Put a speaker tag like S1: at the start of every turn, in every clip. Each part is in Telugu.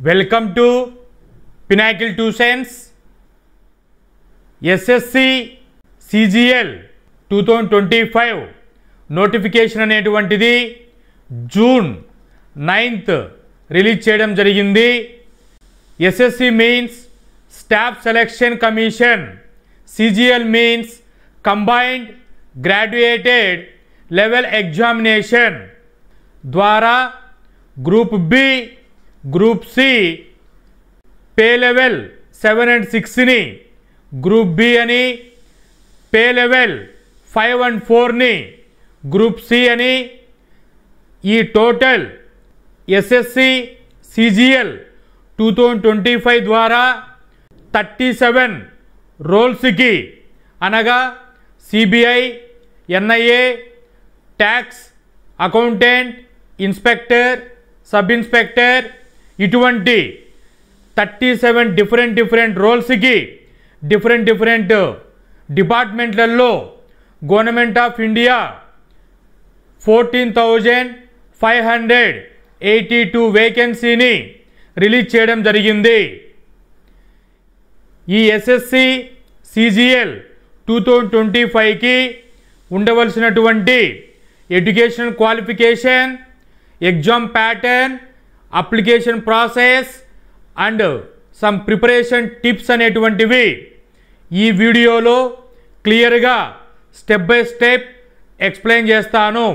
S1: Welcome to Pinnacle tuitions. SSC CGL 2025 నోటిఫికేషన్ అనేటువంటిది జూన్ 9th రిలీజ్ చేయడం జరిగింది. SSC means staff selection commission, CGL means combined graduated level examination ద్వారా group B, group C pay level 7 and 6ని, గ్రూప్ బి అని, పే లెవెల్ 5 and 4ని గ్రూప్ సి అని, ఈ టోటల్ ఎస్ఎస్సి సిజిఎల్ 2025 ద్వారా 37 రోల్స్కి అనగా CBI, NIA, tax, accountant, inspector, sub inspector ఇటువంటి 37 డిఫరెంట్ రోల్స్కి డిఫరెంట్ డిపార్ట్మెంట్లలో గవర్నమెంట్ ఆఫ్ ఇండియా 14,582 వేకెన్సీని రిలీజ్ చేయడం జరిగింది. ఈ ఎస్ఎస్సి సిజిఎల్ 2025కి ఉండవలసినటువంటి educational qualification, exam pattern, application process and some preparation tips అనేటువంటివి ఈ వీడియోలో క్లియర్గా స్టెప్ బై స్టెప్ ఎక్స్ప్లెయిన్ చేస్తాను.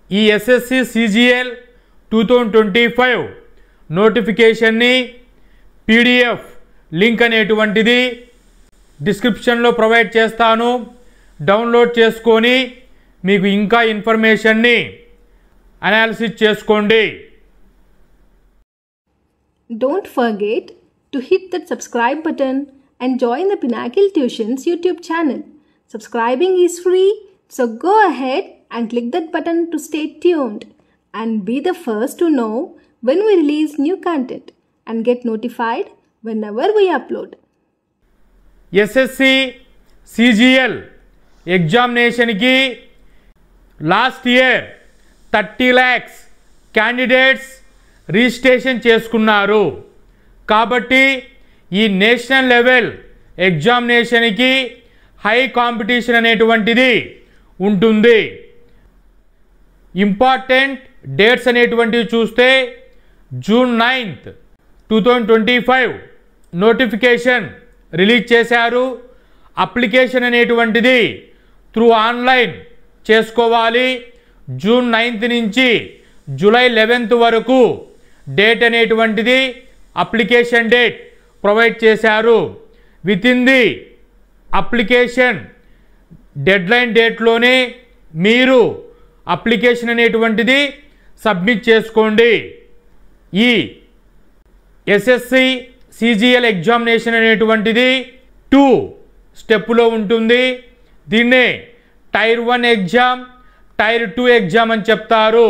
S1: ఈ ఎస్ఎస్సి సిజిఎల్ 2025 నోటిఫికేషన్ని పీడిఎఫ్ లింక్ అనేటువంటిది డిస్క్రిప్షన్లో ప్రొవైడ్ చేస్తాను. డౌన్లోడ్ చేసుకొని మీకు ఇంకా ఇన్ఫర్మేషన్ని అనాలిసిస్ చేసుకోండి.
S2: Don't forget to hit that subscribe button and join the Pinnacle Tuitions YouTube channel. Subscribing is free, so go ahead and click that button to stay tuned and be the first to know when we release new content and get notified whenever we upload.
S1: SSC CGL ఎగ్జామినేషన్కి last year 30 lakhs candidates registration చేసుకున్నారు. కాబట్టి ఈ నేషనల్ లెవెల్ ఎగ్జామినేషన్కి హై కాంపిటీషన్ అనేటువంటిది ఉంటుంది. ఇంపార్టెంట్ డేట్స్ అనేటువంటివి చూస్తే జూన్ 9th 2025 నోటిఫికేషన్ రిలీజ్ చేశారు. అప్లికేషన్ అనేటువంటిది త్రూ ఆన్లైన్ చేసుకోవాలి. జూన్ 9th నుంచి జూలై 11th వరకు డేట్ అనేటువంటిది అప్లికేషన్ డేట్ ప్రొవైడ్ చేశారు. Within the application deadline డేట్లోనే మీరు అప్లికేషన్ అనేటువంటిది సబ్మిట్ చేసుకోండి. ఈ ఎస్ఎస్సి సిజిఎల్ ఎగ్జామినేషన్ అనేటువంటిది 2 స్టెప్పులో ఉంటుంది. దీన్నే టైర్ 1 ఎగ్జామ్, టైర్ 2 ఎగ్జామ్ అని చెప్తారు.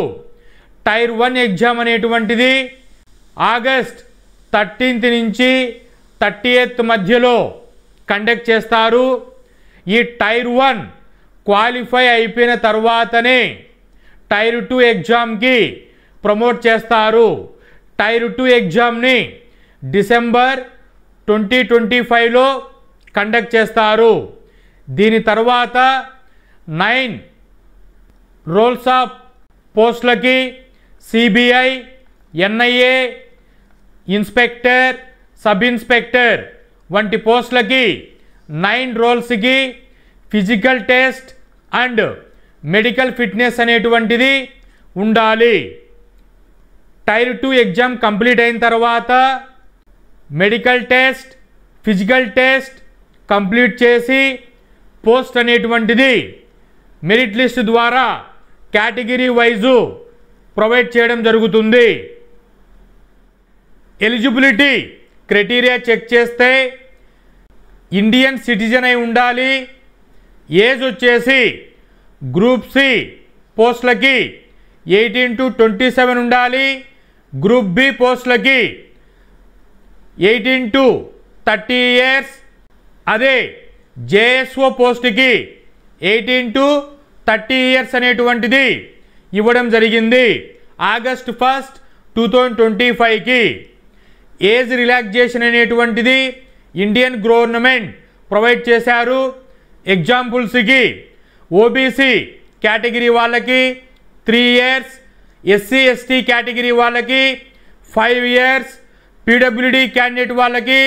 S1: టైర్ 1 ఎగ్జామ్ అనేటువంటిది ఆగస్ట్ 13th నుంచి 30th మధ్యలో కండక్ట్ చేస్తారు. ఈ టైర్ 1 క్వాలిఫై అయిపోయిన తర్వాతనే టైర్ 2 ఎగ్జామ్కి ప్రమోట్ చేస్తారు. టైర్ 2 ఎగ్జామ్ని డిసెంబర్ 2025లో కండక్ట్ చేస్తారు. దీని తర్వాత 9 రోల్స్ ఆఫ్ పోస్టులకి CBI, NIA, inspector, sub inspector వంటి పోస్టులకి 9 రోల్స్కి physical test and medical fitness అనేటువంటిది ఉండాలి. టైర్ 2 ఎగ్జామ్ కంప్లీట్ అయిన తర్వాత medical test, physical test complete చేసి పోస్ట్ అనేటువంటిది మెరిట్ లిస్ట్ ద్వారా కేటగిరీ వైజు ప్రొవైడ్ చేయడం జరుగుతుంది. ఎలిజిబిలిటీ క్రైటీరియా చెక్ చేస్తే ఇండియన్ సిటిజన్ అయి ఉండాలి. ఏజ్ వచ్చేసి గ్రూప్ సి పోస్టులకి 18 to 27 ఉండాలి. గ్రూప్ బి పోస్టులకి 18 to 30 years. అదే జేఎస్ఓ పోస్టుకి 18 to 30 years అనేటువంటిది ఇవ్వడం జరిగింది ఆగస్ట్ 1st 2025కి. ఏజ్ రిలాక్సేషన్ అనేటువంటిది ఇండియన్ గవర్నమెంట్ ప్రొవైడ్ చేశారు. ఎగ్జాంపుల్స్కి ఓబీసీ కేటగిరీ వాళ్ళకి 3 years, ఎస్సీ ఎస్టీ కేటగిరీ వాళ్ళకి 5 years, పీడబ్ల్యూడి క్యాండిడేట్ వాళ్ళకి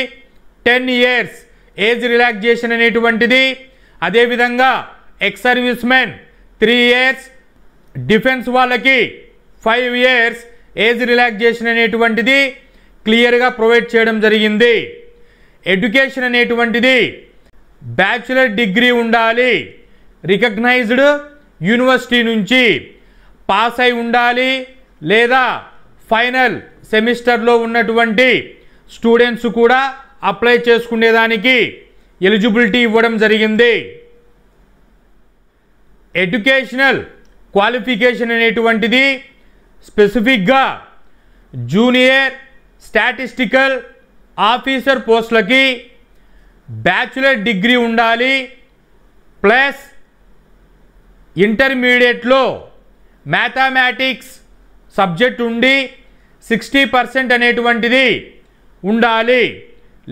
S1: 10 years ఏజ్ రిలాక్సేషన్ అనేటువంటిది. అదేవిధంగా ex service men 3 years, defence వాళ్ళకి 5 years ఏజ్ రిలాక్సేషన్ అనేటువంటిది క్లియర్గా ప్రొవైడ్ చేయడం జరిగింది. ఎడ్యుకేషన్ అనేటువంటిది బ్యాచులర్ డిగ్రీ ఉండాలి, రికగ్నైజ్డ్ యూనివర్సిటీ నుంచి పాస్ అయి ఉండాలి, లేదా ఫైనల్ సెమిస్టర్లో ఉన్నటువంటి స్టూడెంట్స్ కూడా అప్లై చేసుకునేదానికి ఎలిజిబిలిటీ ఇవ్వడం జరిగింది. ఎడ్యుకేషనల్ క్వాలిఫికేషన్ అనేటువంటిది స్పెసిఫిక్గా జూనియర్ స్టాటిస్టికల్ ఆఫీసర్ పోస్టులకి బ్యాచులర్ డిగ్రీ ఉండాలి, ప్లస్ ఇంటర్మీడియట్లో మ్యాథమెటిక్స్ సబ్జెక్ట్ ఉండి 60% అనేటువంటిది ఉండాలి,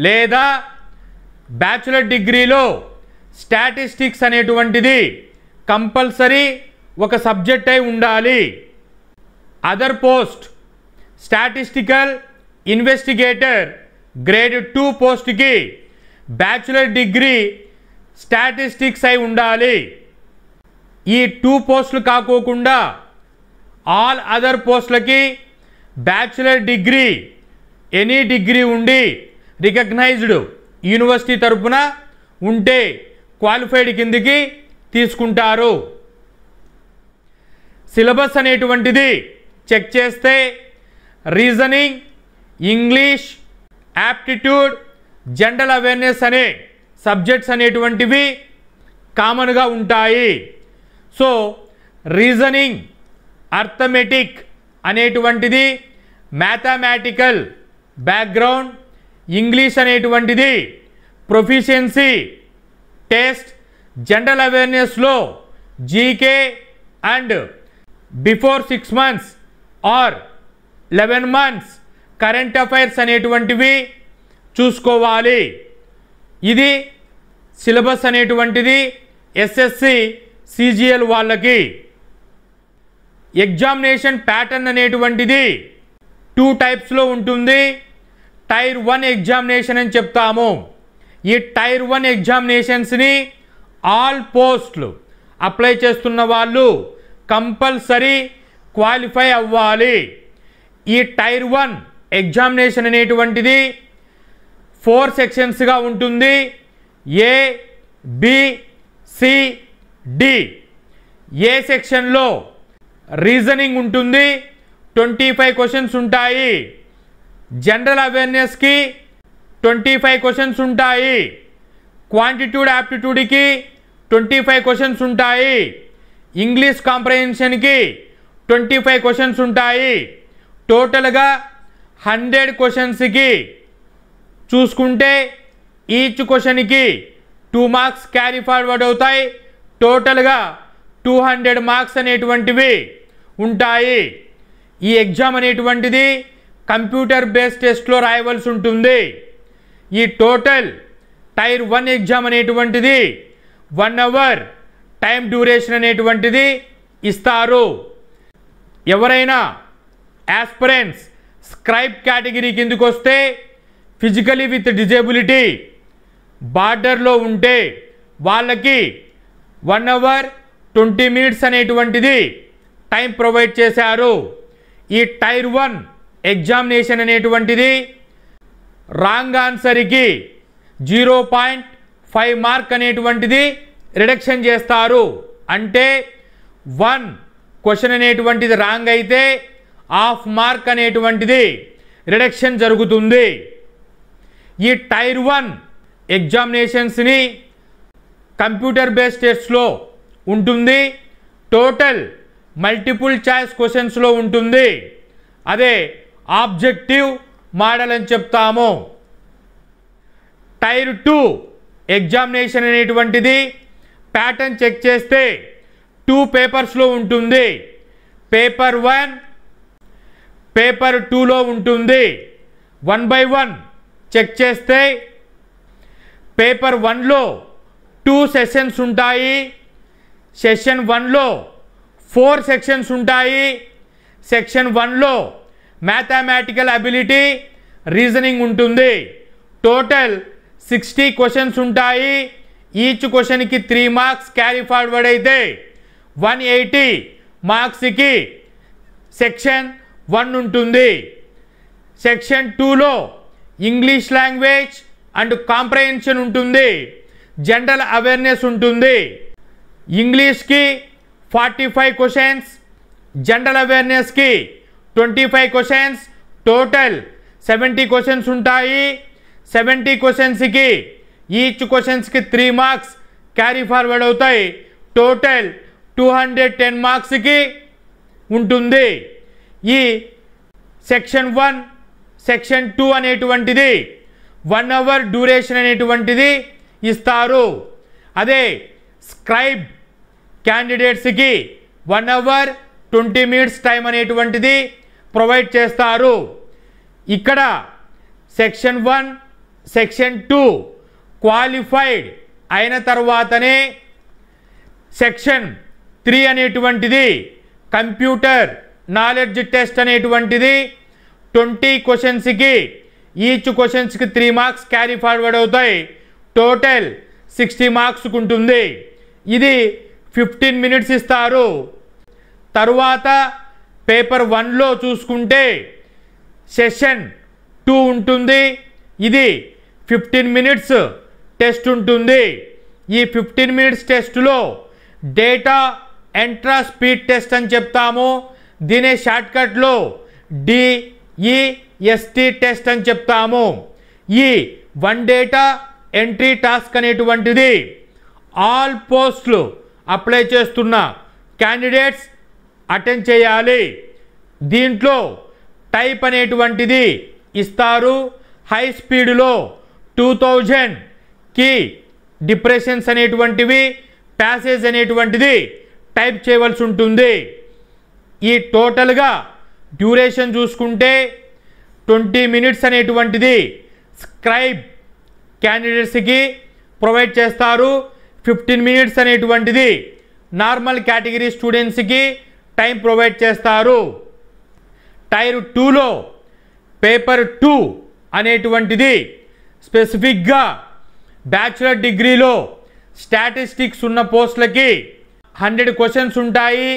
S1: లేదా బ్యాచులర్ డిగ్రీలో స్టాటిస్టిక్స్ అనేటువంటిది కంపల్సరీ ఒక సబ్జెక్ట్ అయి ఉండాలి. Other post statistical investigator grade 2 పోస్ట్కి బ్యాచులర్ డిగ్రీ స్టాటిస్టిక్స్ అయి ఉండాలి. ఈ 2 పోస్టులు కాకోకుండా ఆల్ అదర్ పోస్టులకి బ్యాచులర్ డిగ్రీ ఎనీ డిగ్రీ ఉండి రికగ్నైజ్డ్ యూనివర్సిటీ తరపున ఉంటే క్వాలిఫైడ్ కిందికి తీసుకుంటారు. సిలబస్ అనేటువంటిది చెక్ చేస్తే reasoning, English, aptitude, general awareness అనే సబ్జెక్ట్స్ అనేటువంటివి కామన్గా ఉంటాయి. సో రీజనింగ్, అర్థమెటిక్ అనేటువంటిది మ్యాథమెటికల్ బ్యాక్గ్రౌండ్, ఇంగ్లీష్ అనేటువంటిది ప్రొఫిషియన్సీ టెస్ట్, జనరల్ అవేర్నెస్లో GK and before 6 months or 11 months current affairs అనేటువంటివి చూసుకోవాలి. ఇది సిలబస్ అనేటువంటిది ఎస్ఎస్సి సిజిఎల్ వాళ్ళకి. ఎగ్జామినేషన్ ప్యాటర్న్ అనేటువంటిది 2 typesలో ఉంటుంది. టైర్ 1 ఎగ్జామినేషన్ అని చెప్తాము. ఈ టైర్ 1 ఎగ్జామినేషన్స్ని ఆల్ పోస్టులు అప్లై చేస్తున్న వాళ్ళు కంపల్సరీ క్వాలిఫై అవ్వాలి. ఈ టైర్ 1 ఎగ్జామినేషన్ అనేటువంటిది 4 సెక్షన్స్గా ఉంటుంది. ఏ, బి, సి, డి. ఏ సెక్షన్లో రీజనింగ్ ఉంటుంది, 25 questions ఉంటాయి. జనరల్ అవేర్నెస్కి 25 questions ఉంటాయి. క్వాంటిట్యూడ్ యాప్టిట్యూడ్కి 25 questions ఉంటాయి. ఇంగ్లీష్ కాంప్రహెన్షన్కి 25 questions ఉంటాయి. టోటల్గా 100 questionsకి చూసుకుంటే ఈచ్ క్వశ్చన్కి 2 marks క్యారీ ఫార్వర్డ్ అవుతాయి. టోటల్గా 200 marks అనేటువంటివి ఉంటాయి. ఈ ఎగ్జామ్ అనేటువంటిది కంప్యూటర్ బేస్డ్ టెస్ట్లో రాయవలసి ఉంటుంది. ఈ టోటల్ టైర్ 1 ఎగ్జామ్ అనేటువంటిది 1 hour టైం డ్యూరేషన్ అనేటువంటిది ఇస్తారు. ఎవరైనా ఆస్పిరెంట్స్ స్క్రైబ్ కేటగిరీ కిందకు వస్తే ఫిజికలీ విత్ డిజేబిలిటీ బార్డర్లో ఉంటే వాళ్ళకి 1 hour 20 minutes అనేటువంటిది టైం ప్రొవైడ్ చేశారు. ఈ టైర్ 1 ఎగ్జామినేషన్ అనేటువంటిది రాంగ్ ఆన్సర్కి 0.5 mark అనేటువంటిది రిడక్షన్ చేస్తారు. అంటే 1 క్వశ్చన్ అనేటువంటిది రాంగ్ అయితే ½ mark అనేటువంటిది రిడక్షన్ జరుగుతుంది. ఈ టైర్ 1 ఎగ్జామినేషన్స్ని కంప్యూటర్ బేస్డ్ టెస్ట్లో ఉంటుంది. టోటల్ మల్టిపుల్ చాయిస్ క్వశ్చన్స్లో ఉంటుంది. అదే ఆబ్జెక్టివ్ మోడల్ అని చెప్తాము. టైర్ 2 ఎగ్జామినేషన్ అనేటువంటిది ప్యాటర్న్ చెక్ చేస్తే 2 పేపర్స్లో ఉంటుంది. పేపర్ 1, పేపర్ 2లో ఉంటుంది. 1 by 1 చెక్ చేస్తే పేపర్ 1లో 2 సెషన్స్ ఉంటాయి. సెషన్ 1లో 4 సెక్షన్స్ ఉంటాయి. సెక్షన్ 1లో మ్యాథమెటికల్ అబిలిటీ, రీజనింగ్ ఉంటుంది. టోటల్ 60 క్వశ్చన్స్ ఉంటాయి. ఈచ్ క్వశ్చన్కి 3 మార్క్స్ క్యారీ ఫార్వర్డ్ అయితే 180 మార్క్స్కి సెక్షన్ 1 ఉంటుంది. సెక్షన్ 2లో ఇంగ్లీష్ లాంగ్వేజ్ అండ్ కాంప్రహెన్షన్ ఉంటుంది. జనరల్ అవేర్నెస్ ఉంటుంది. ఇంగ్లీష్కి 45 క్వశ్చన్స్, జనరల్ అవేర్నెస్కి 25 క్వశ్చన్స్, టోటల్ 70 క్వశ్చన్స్ ఉంటాయి. 70 క్వశ్చన్స్కి ఈచ్ క్వశ్చన్స్కి 3 మార్క్స్ క్యారీ ఫార్వర్డ్ అవుతాయి. టోటల్ 210 మార్క్స్కి ఉంటుంది. ఈ సెక్షన్ 1 సెక్షన్ 2 అనేటువంటిది 1 అవర్ డ్యూరేషన్ అనేటువంటిది ఇస్తారు. అదే స్క్రైబ్ క్యాండిడేట్స్కి 1 అవర్ 20 మినిట్స్ టైం అనేటువంటిది ప్రొవైడ్ చేస్తారు. ఇక్కడ సెక్షన్ 1 సెక్షన్ 2 క్వాలిఫైడ్ అయిన తర్వాతనే సెక్షన్ 3 అనేటువంటిది కంప్యూటర్ నాలెడ్జ్ టెస్ట్ అనేటువంటిది 20 క్వశ్చన్స్కి ఈచ్ క్వశ్చన్స్కి 3 మార్క్స్ క్యారీ ఫార్వర్డ్ అవుతాయి. టోటల్ 60 మార్క్స్కి ఉంటుంది. ఇది 15 మినిట్స్ ఇస్తారు. తరువాత పేపర్ 1లో చూసుకుంటే సెషన్ 2 ఉంటుంది. ఇది 15 మినిట్స్ టెస్ట్ ఉంటుంది. ఈ 15 మినిట్స్ టెస్ట్లో డేటా ఎంట్రా స్పీడ్ టెస్ట్ అని చెప్తాము. దీనే షార్ట్కట్లో DEST టెస్ట్ అని చెప్తాము. ఈ 1 డేటా ఎంట్రీ టాస్క్ అనేటువంటిది ఆల్ పోస్టులు అప్లై చేస్తున్న క్యాండిడేట్స్ అటెండ్ చేయాలి. దీంట్లో టైప్ అనేటువంటిది ఇస్తారు. హై స్పీడ్లో 2000కి డిప్రెషన్స్ అనేటువంటివి, ప్యాసేజ్ అనేటువంటిది టైప్ చేయవలసి ఉంటుంది. ఈ టోటల్గా డ్యూరేషన్ చూసుకుంటే 20 మినిట్స్ అనేటువంటిది స్క్రైబ్ క్యాండిడేట్స్కి ప్రొవైడ్ చేస్తారు. 15 మినిట్స్ అనేటువంటిది నార్మల్ కేటగిరీ స్టూడెంట్స్కి టైం ప్రొవైడ్ చేస్తారు. టైర్ 2లో పేపర్ 2 అనేటువంటిది స్పెసిఫిక్గా బ్యాచులర్ డిగ్రీలో స్టాటిస్టిక్స్ ఉన్న పోస్టులకి 100 క్వశ్చన్స్ ఉంటాయి.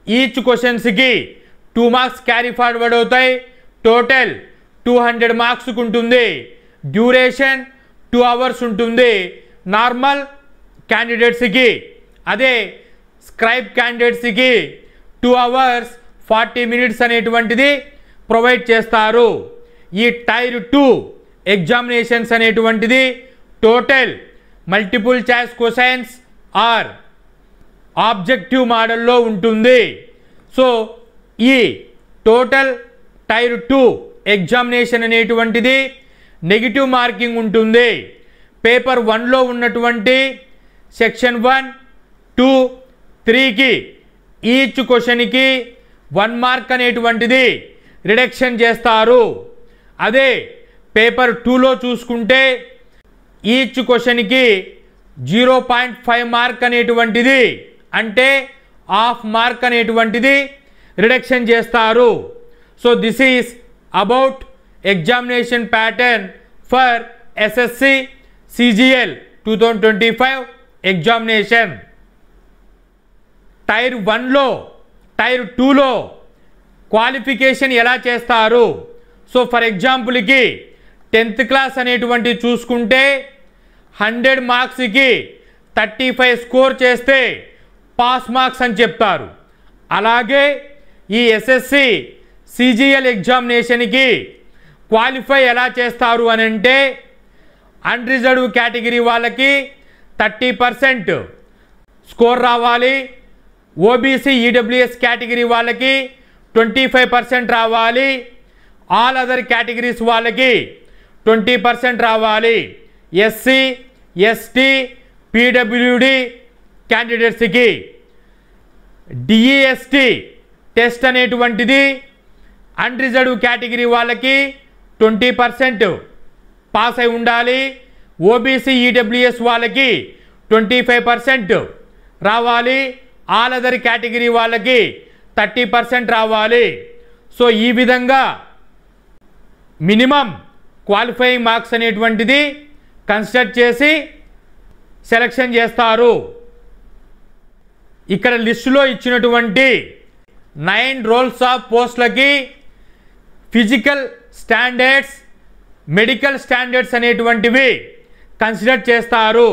S1: ఈచ్ క్వశ్చన్స్కి 2 మార్క్స్ క్యారీ ఫార్వర్డ్ అవుతాయి. టోటల్ 200 మార్క్స్కి ఉంటుంది. డ్యూరేషన్ 2 అవర్స్ ఉంటుంది నార్మల్ క్యాండిడేట్స్కి. అదే స్క్రైబ్ క్యాండిడేట్స్కి 2 అవర్స్ 40 మినిట్స్ అనేటువంటిది ప్రొవైడ్ చేస్తారు. ఈ టైర్ 2 ఎగ్జామినేషన్స్ అనేటువంటిది total multiple choice questions or objective మోడల్లో ఉంటుంది. సో ఈ టోటల్ టైర్ 2 ఎగ్జామినేషన్ అనేటువంటిది నెగిటివ్ మార్కింగ్ ఉంటుంది. పేపర్ 1లో ఉన్నటువంటి సెక్షన్ 1, 2, 3కి ఈచ్ క్వశ్చన్కి 1 మార్క్ అనేటువంటిది రిడక్షన్ చేస్తారు. అదే పేపర్ 2లో చూసుకుంటే ఈచ్ క్వశ్చన్కి 0.5 మార్క్ అనేటువంటిది, అంటే హాఫ్ మార్క్ అనేటువంటిది రిడక్షన్ చేస్తారు. So this is about examination pattern for SSC CGL 2025 examination. Tier 1లో టైర్ 2లో క్వాలిఫికేషన్ ఎలా చేస్తారు? సో ఫర్ ఎగ్జాంపుల్కి 10th క్లాస్ అనేటువంటి చూసుకుంటే 100 మార్క్స్కి 35 స్కోర్ చేస్తే పాస్ మార్క్స్ అని చెప్తారు. అలాగే ఈ SSC CGL ఎగ్జామినేషన్కి క్వాలిఫై ఎలా చేస్తారు అని అంటే అన్రిజర్వ్ కేటగిరీ వాళ్ళకి 30% స్కోర్ రావాలి. OBC EWS కేటగిరీ వాళ్ళకి 25% రావాలి. ఆల్ అదర్ కేటగిరీస్ వాళ్ళకి 20% రావాలి. SC ST PWD క్యాండిడేట్స్కి DEST టెస్ట్ అనేటువంటిది అన్రిజర్వ్ కేటగిరీ వాళ్ళకి 20% పాస్ అయి ఉండాలి. ఓబీసీ ఈడబ్ల్యూఎస్ వాళ్ళకి 25% రావాలి. ఆల్ అదర్ కేటగిరీ వాళ్ళకి 30% రావాలి. సో ఈ విధంగా మినిమం క్వాలిఫైయింగ్ మార్క్స్ అనేటువంటిది కన్సిడర్ చేసి సెలక్షన్ చేస్తారు. ఇక్కడ లిస్టులో ఇచ్చినటువంటి 9 రోల్స్ ఆఫ్ పోస్టులకి ఫిజికల్ స్టాండర్డ్స్, మెడికల్ స్టాండర్డ్స్ అనేటువంటివి కన్సిడర్ చేస్తారు.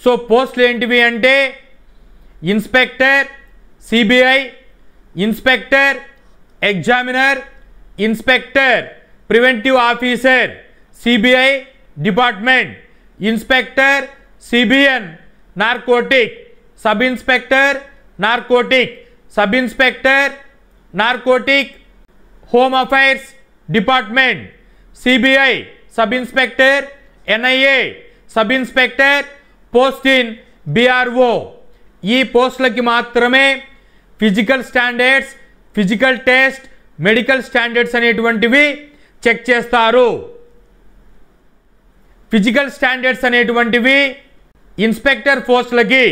S1: సో పోస్టులు ఏంటివి అంటే inspector CBI, inspector examiner, inspector preventive officer CBI department, inspector CBN narcotic, sub inspector narcotic, sub inspector narcotic home affairs department, CBI sub inspector, NIA sub inspector, post in BRO. ఈ పోస్టులకి మాత్రమే physical standards, physical test, medical standards అనేటువంటివి చెక్ చేస్తారు. ఫిజికల్ స్టాండర్డ్స్ అనేటువంటివి ఇన్స్పెక్టర్ పోస్టులకి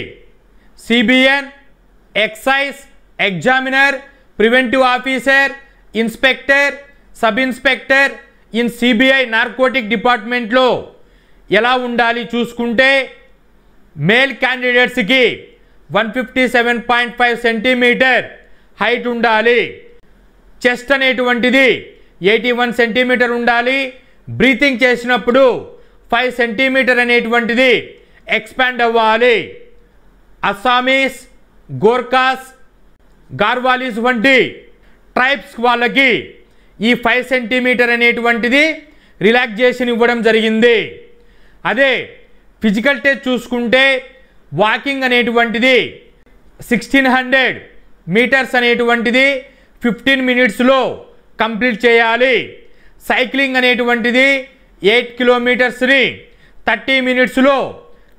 S1: CBN, excise, examiner, preventive officer, inspector, sub inspector in CBI narcotic డిపార్ట్మెంట్లో ఎలా ఉండాలి చూసుకుంటే మేల్ క్యాండిడేట్స్కి 157.5 సెంటీమీటర్ హైట్ ఉండాలి. చెస్ట్ అనేటువంటిది 81 సెంటీమీటర్ ఉండాలి. బ్రీతింగ్ చేసినప్పుడు 5 సెంటీమీటర్ అనేటువంటిది ఎక్స్పాండ్ అవ్వాలి. అస్సామీస్, గోర్ఖాస్, గార్వాలీస్ వంటి ట్రైబ్స్ వాళ్ళకి ఈ 5 సెంటీమీటర్ అనేటువంటిది రిలాక్సేషన్ ఇవ్వడం జరిగింది. అదే ఫిజికల్ టెస్ట్ చూసుకుంటే వాకింగ్ అనేటువంటిది 1600 మీటర్స్ అనేటువంటిది 15 మినిట్స్లో కంప్లీట్ చేయాలి. సైక్లింగ్ అనేటువంటిది 8 కిలోమీటర్స్ని 30 మినిట్స్లో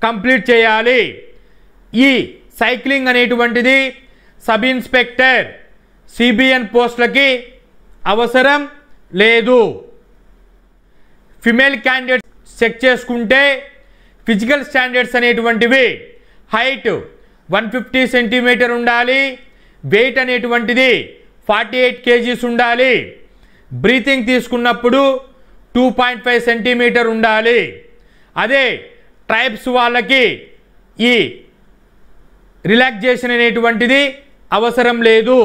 S1: కంప్లీట్ చేయాలి. ఈ సైక్లింగ్ అనేటువంటిది సబ్ ఇన్స్పెక్టర్ సిబిఎన్ పోస్టులకి అవసరం లేదు. ఫిమేల్ క్యాండిడేట్ చెక్ చేసుకుంటే ఫిజికల్ స్టాండర్డ్స్ అనేటువంటివి హైట్ 150 సెంటీమీటర్ ఉండాలి. వెయిట్ అనేటువంటిది 48 kgs ఉండాలి. బ్రీతింగ్ తీసుకున్నప్పుడు 2.5 సెంటీమీటర్ ఉండాలి. అదే ట్రైబ్స్ వాళ్ళకి ఈ రిలాక్సేషన్ అనేటువంటిది అవసరం లేదు.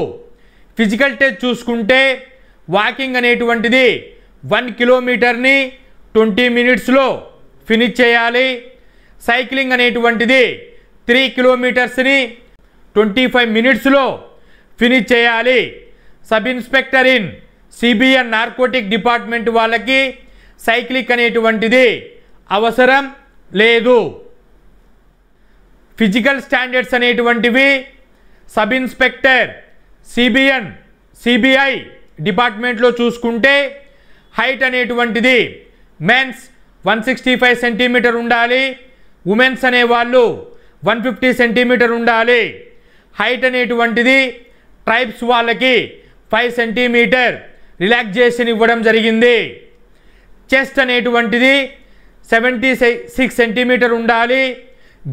S1: ఫిజికల్ టెస్ట్ చూసుకుంటే వాకింగ్ అనేటువంటిది 1 కిలోమీటర్ని 20 మినిట్స్లో ఫినిష్ చేయాలి. సైక్లింగ్ అనేటువంటిది 3 కిలోమీటర్స్ని 25 మినిట్స్లో ఫినిష్ చేయాలి. Sub inspector in CBN narcotic department వాళ్ళకి సైక్లింగ్ అనేటువంటిది అవసరం లేదు. ఫిజికల్ స్టాండర్డ్స్ అనేటువంటివి సబ్ ఇన్స్పెక్టర్ సిబిఎన్ సిబిఐ డిపార్ట్మెంట్లో చూసుకుంటే హైట్ అనేటువంటిది మెన్స్ 165 సెంటీమీటర్ ఉండాలి. ఉమెన్స్ అనేవాళ్ళు 150 సెంటీమీటర్ ఉండాలి. హైట్ అనేటువంటిది ట్రైబ్స్ వాళ్ళకి 5 సెంటీమీటర్ రిలాక్సేషన్ ఇవ్వడం జరిగింది. చెస్ట్ అనేటువంటిది 76 సెంటీమీటర్ ఉండాలి.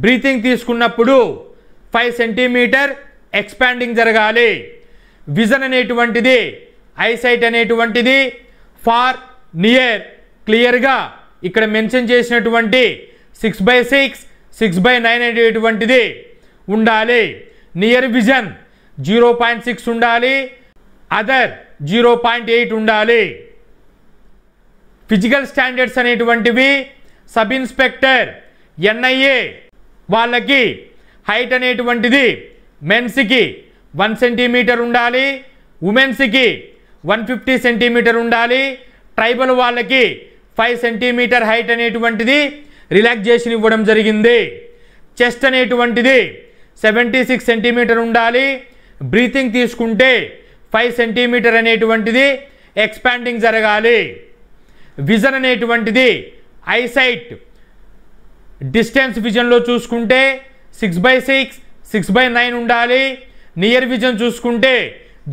S1: బ్రీతింగ్ తీసుకున్నప్పుడు 5 సెంటీమీటర్ ఎక్స్పాండింగ్ జరగాలి. విజన్ అనేటువంటిది ఐసైట్ అనేటువంటిది ఫార్ నియర్ క్లియర్గా ఇక్కడ మెన్షన్ చేసినటువంటి 6/6, 6/9 అనేటువంటిది ఉండాలి. నియర్ విజన్ 0.6 ఉండాలి. అదర్ 0.8 ఉండాలి. ఫిజికల్ స్టాండర్డ్స్ అనేటువంటివి సబ్ ఇన్స్పెక్టర్ ఎన్ఐఏ వాళ్ళకి హైట్ అనేటువంటిది మెన్స్కి 1 సెంటీమీటర్ ఉండాలి. ఉమెన్స్కి 150 సెంటీమీటర్ ఉండాలి. ట్రైబల్ వాళ్ళకి 5 సెంటీమీటర్ హైట్ అనేటువంటిది రిలాక్సేషన్ ఇవ్వడం జరిగింది. చెస్ట్ అనేటువంటిది 76 సెంటీమీటర్ ఉండాలి. బ్రీతింగ్ తీసుకుంటే 5 సెంటీమీటర్ అనేటువంటిది ఎక్స్పాండింగ్ జరగాలి. విజన్ అనేటువంటిది ఐసైట్ డిస్టెన్స్ విజన్లో చూసుకుంటే 6/6, 6/9 ఉండాలి. నియర్ విజన్ చూసుకుంటే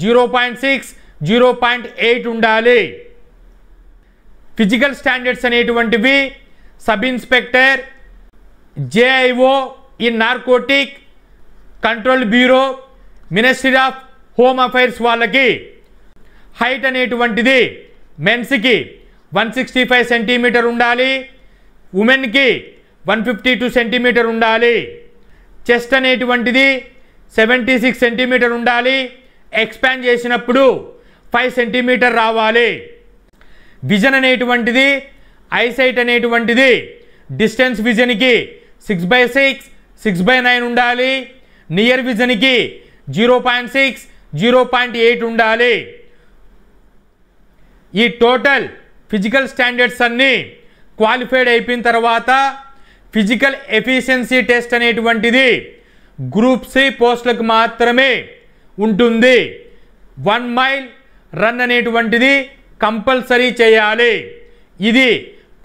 S1: 0.6, 0.8 ఉండాలి. ఫిజికల్ స్టాండర్డ్స్ అనేటువంటివి sub inspector JIO in narcotic control bureau ministry of home affairs వాళ్ళకి హైట్ అనేటువంటిది మెన్స్కి 165 సెంటీమీటర్ ఉండాలి, ఉమెన్కి 152 సెంటీమీటర్ ఉండాలి. చెస్ట్ అనేటువంటిది 76 సెంటీమీటర్ ఉండాలి, ఎక్స్పాండ్ చేసినప్పుడు 5 సెంటీమీటర్ రావాలి. విజన్ అనేటువంటిది ఐసైట్ అనేటువంటిది డిస్టెన్స్ విజన్కి 6/6 6/9 ఉండాలి, నియర్ విజన్కి 0.6 0.8 ఉండాలి. ఈ టోటల్ ఫిజికల్ స్టాండర్డ్స్ అన్నీ క్వాలిఫైడ్ అయిపోయిన తర్వాత ఫిజికల్ ఎఫిషియన్సీ టెస్ట్ అనేటువంటిది గ్రూప్ సి పోస్టులకు మాత్రమే ఉంటుంది. 1 మైల్ రన్ అనేటువంటిది కంపల్సరీ చేయాలి. ఇది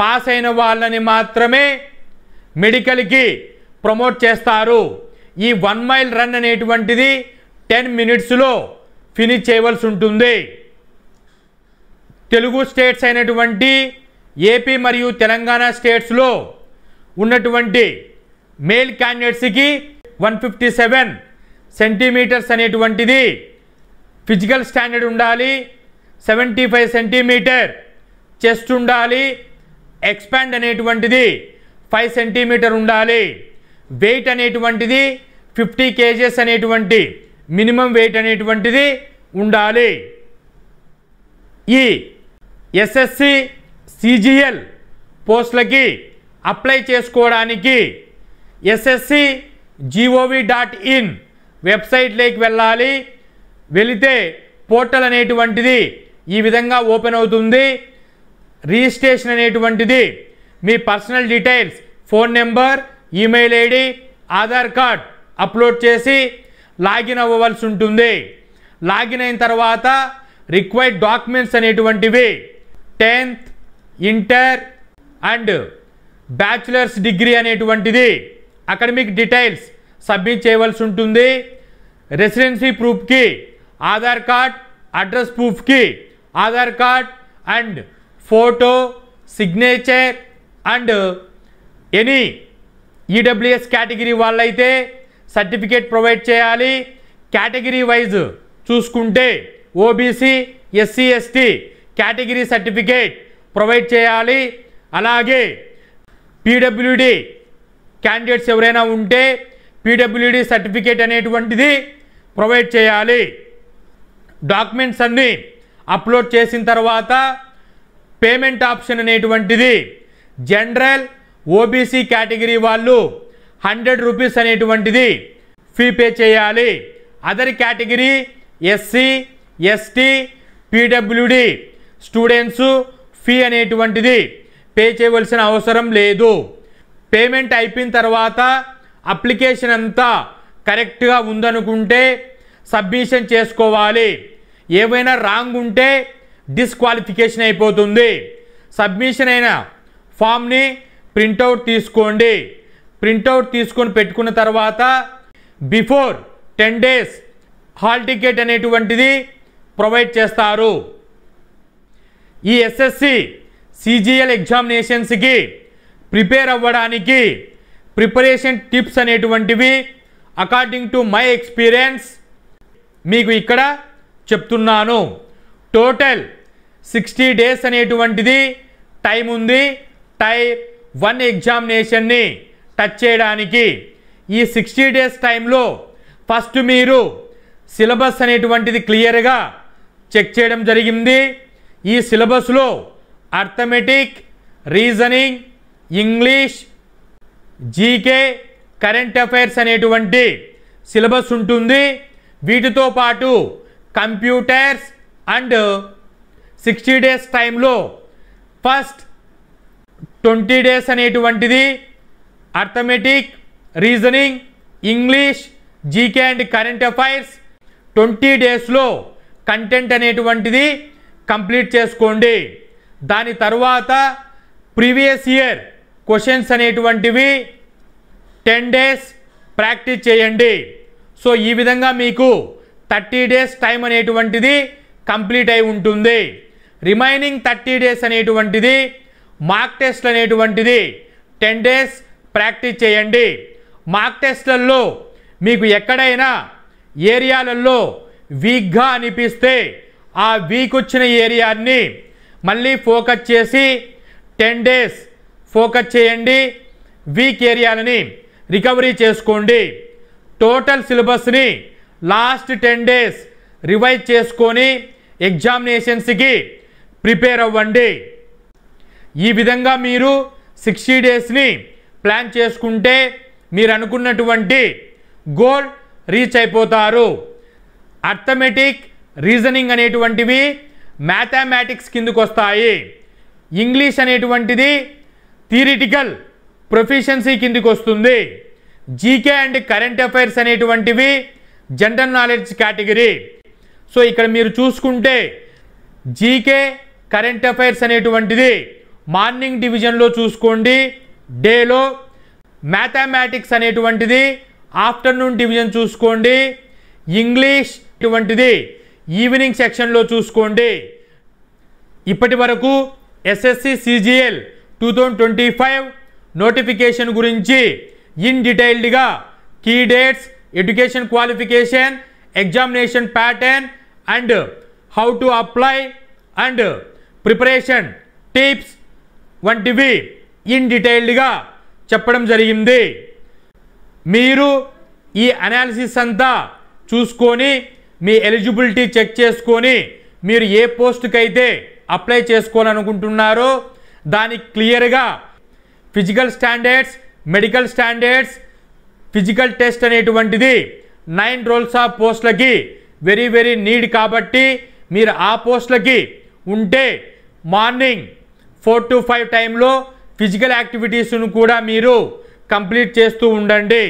S1: పాస్ అయిన వాళ్ళని మాత్రమే మెడికల్కి ప్రమోట్ చేస్తారు. ఈ 1 మైల్ రన్ అనేటువంటిది 10 మినిట్స్లో ఫినిష్ చేయవలసి ఉంటుంది. తెలుగు స్టేట్స్ అయినటువంటి ఏపీ మరియు తెలంగాణ స్టేట్స్లో ఉన్నటువంటి మేల్ క్యాండిడేట్స్కి 157 సెంటీమీటర్స్ అనేటువంటిది ఫిజికల్ స్టాండర్డ్ ఉండాలి, 75 సెంటీమీటర్ చెస్ట్ ఉండాలి, ఎక్స్పాండ్ అనేటువంటిది 5 సెంటీమీటర్ ఉండాలి. వెయిట్ అనేటువంటిది 50 kgs అనేటువంటి మినిమం వెయిట్ అనేటువంటిది ఉండాలి. ఈ ఎస్ఎస్సి సిజిఎల్ పోస్టులకి అప్లై చేసుకోవడానికి ssc.gov.in వెబ్సైట్లోకి వెళ్ళాలి. వెళితే పోర్టల్ అనేటువంటిది ఈ విధంగా ఓపెన్ అవుతుంది. రిజిస్ట్రేషన్ అనేటువంటిది మీ personal details, phone number, email ID, Aadhaar card upload చేసి లాగిన్ అవ్వవలసి ఉంటుంది. లాగిన్ అయిన తర్వాత రిక్వైర్డ్ డాక్యుమెంట్స్ అనేటువంటివి 10th inter and bachelors degree అనేటువంటిది అకాడమిక్ డీటెయిల్స్ సబ్మిట్ చేయవలసి ఉంటుంది. రెసిడెన్సీ ప్రూఫ్కి ఆధార్ కార్డ్, అడ్రస్ ప్రూఫ్కి Aadhaar card and photo, signature and any EWS category వాళ్ళైతే సర్టిఫికేట్ ప్రొవైడ్ చేయాలి. కేటగిరీ వైజ్ చూసుకుంటే OBC, SC, ST category certificate provide చేయాలి. అలాగే పీడబ్ల్యూడి క్యాండిడేట్స్ ఎవరైనా ఉంటే పీడబ్ల్యూడి సర్టిఫికేట్ అనేటువంటిది ప్రొవైడ్ చేయాలి. డాక్యుమెంట్స్ అన్నీ అప్లోడ్ చేసిన తర్వాత పేమెంట్ ఆప్షన్ అనేటువంటిది జనరల్, ఓబీసీ కేటగిరీ వాళ్ళు 100 రూపీస్ అనేటువంటిది ఫీ పే చేయాలి. Other category SC, ST, PWD students fee అనేటువంటిది పే చేయవలసిన అవసరం లేదు. పేమెంట్ అయిపోయిన తర్వాత అప్లికేషన్ అంతా కరెక్ట్గా ఉందనుకుంటే సబ్మిషన్ చేసుకోవాలి. ఏవైనా రాంగ్ ఉంటే డిస్క్వాలిఫికేషన్ అయిపోతుంది. సబ్మిషన్ అయిన ఫామ్ని ప్రింటౌట్ తీసుకోండి. ప్రింటౌట్ తీసుకొని పెట్టుకున్న తర్వాత బిఫోర్ 10 days హాల్ టికెట్ అనేటువంటిది ప్రొవైడ్ చేస్తారు. ఈ ఎస్ఎస్సి సిజిఎల్ ఎగ్జామినేషన్స్కి ప్రిపేర్ అవ్వడానికి ప్రిపరేషన్ టిప్స్ అనేటువంటివి అకార్డింగ్ టు మై ఎక్స్పీరియన్స్ మీకు ఇక్కడ చెప్తున్నాను. టోటల్ 60 days అనేటువంటిది టైం ఉంది టైర్ 1 ఎగ్జామినేషన్ని టచ్ చేయడానికి. ఈ 60 days టైంలో ఫస్ట్ మీరు సిలబస్ అనేటువంటిది క్లియర్గా చెక్ చేయడం జరిగింది. ఈ సిలబస్లో arithmetic, reasoning, English, GK, current affairs అనేటువంటి సిలబస్ ఉంటుంది. వీటితో పాటు కంప్యూటర్స్ అండ్ 60 days టైంలో ఫస్ట్ 20 days అనేటువంటిది arithmetic, reasoning, English, GK and current affairs 20 daysలో కంటెంట్ అనేటువంటిది కంప్లీట్ చేసుకోండి. దాని తర్వాత ప్రీవియస్ ఇయర్ క్వశ్చన్స్ అనేటువంటివి 10 days ప్రాక్టీస్ చేయండి. సో ఈ విధంగా మీకు 30 days టైం అనేటువంటిది కంప్లీట్ అయి ఉంటుంది. రిమైనింగ్ 30 డేస్ అనేటువంటిది మార్క్ టెస్ట్ అనేటువంటిది 10 డేస్ ప్రాక్టీస్ చేయండి. మార్క్ టెస్ట్లలో మీకు ఎక్కడైనా ఏరియాలలో వీక్గా అనిపిస్తే ఆ వీక్ వచ్చిన ఏరియాని మళ్ళీ ఫోకస్ చేసి 10 డేస్ ఫోకస్ చేయండి. వీక్ ఏరియాలని రికవరీ చేసుకోండి. టోటల్ సిలబస్ని లాస్ట్ 10 డేస్ రివైజ్ చేసుకొని ఎగ్జామినేషన్స్కి ప్రిపేర్ అవ్వండి. ఈ విధంగా మీరు 60 డేస్ని ప్లాన్ చేసుకుంటే మీరు అనుకున్నటువంటి గోల్ రీచ్ అయిపోతారు. అర్థమెటిక్, రీజనింగ్ అనేటువంటివి మ్యాథమెటిక్స్ కిందకు వస్తాయి. ఇంగ్లీష్ అనేటువంటిది థియరిటికల్ ప్రొఫిషియన్సీ కిందకు వస్తుంది. జీకే అండ్ కరెంట్ అఫైర్స్ అనేటువంటివి జనరల్ నాలెడ్జ్ కేటగిరీ. సో ఇక్కడ మీరు చూసుకుంటే జీకే కరెంట్ అఫైర్స్ అనేటువంటిది మార్నింగ్ డివిజన్లో చూసుకోండి, డేలో. మ్యాథమెటిక్స్ అనేటువంటిది ఆఫ్టర్నూన్ డివిజన్ చూసుకోండి. ఇంగ్లీష్ ఇటువంటిది ఈవినింగ్ సెక్షన్లో చూసుకోండి. ఇప్పటి వరకు ఎస్ఎస్సి సిజిఎల్ 2025 నోటిఫికేషన్ గురించి ఇన్ డీటెయిల్డ్గా key dates, education qualification, examination pattern and how to apply and preparation tips వంటివి ఇన్ డీటెయిల్డ్గా చెప్పడం జరిగింది. మీరు ఈ అనాలిసిస్ అంతా చూసుకొని మీ ఎలిజిబిలిటీ చెక్ చేసుకొని మీరు ఏ పోస్ట్కి అయితే అప్లై చేసుకోవాలనుకుంటున్నారో దానికి క్లియర్గా physical standards, medical standards, physical test అనేటువంటిది 9 రోల్స్ ఆఫ్ పోస్టులకి వెరీ వెరీ నీడ్. కాబట్టి మీరు ఆ పోస్టులకి ఉంటే మార్నింగ్ 4 to 5 టైంలో ఫిజికల్ యాక్టివిటీస్ను కూడా మీరు కంప్లీట్ చేస్తూ ఉండండి.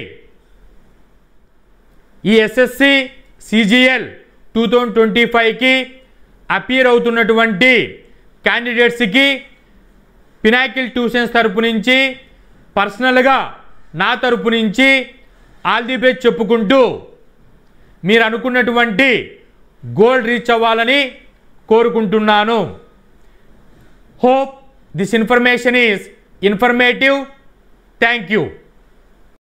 S1: ఈ ఎస్ఎస్సి సిజిఎల్ 2025కి అపీర్ అవుతున్నటువంటి క్యాండిడేట్స్కి పినాకిల్ ట్యూషన్స్ తరపు నుంచి పర్సనల్గా నా తరపు నుంచి ఆల్ ది బెస్ట్ చెప్పుకుంటూ మీరు అనుకున్నటువంటి గోల్ రీచ్ అవ్వాలని కోరుకుంటున్నాను. Hope this information is informative. Thank you.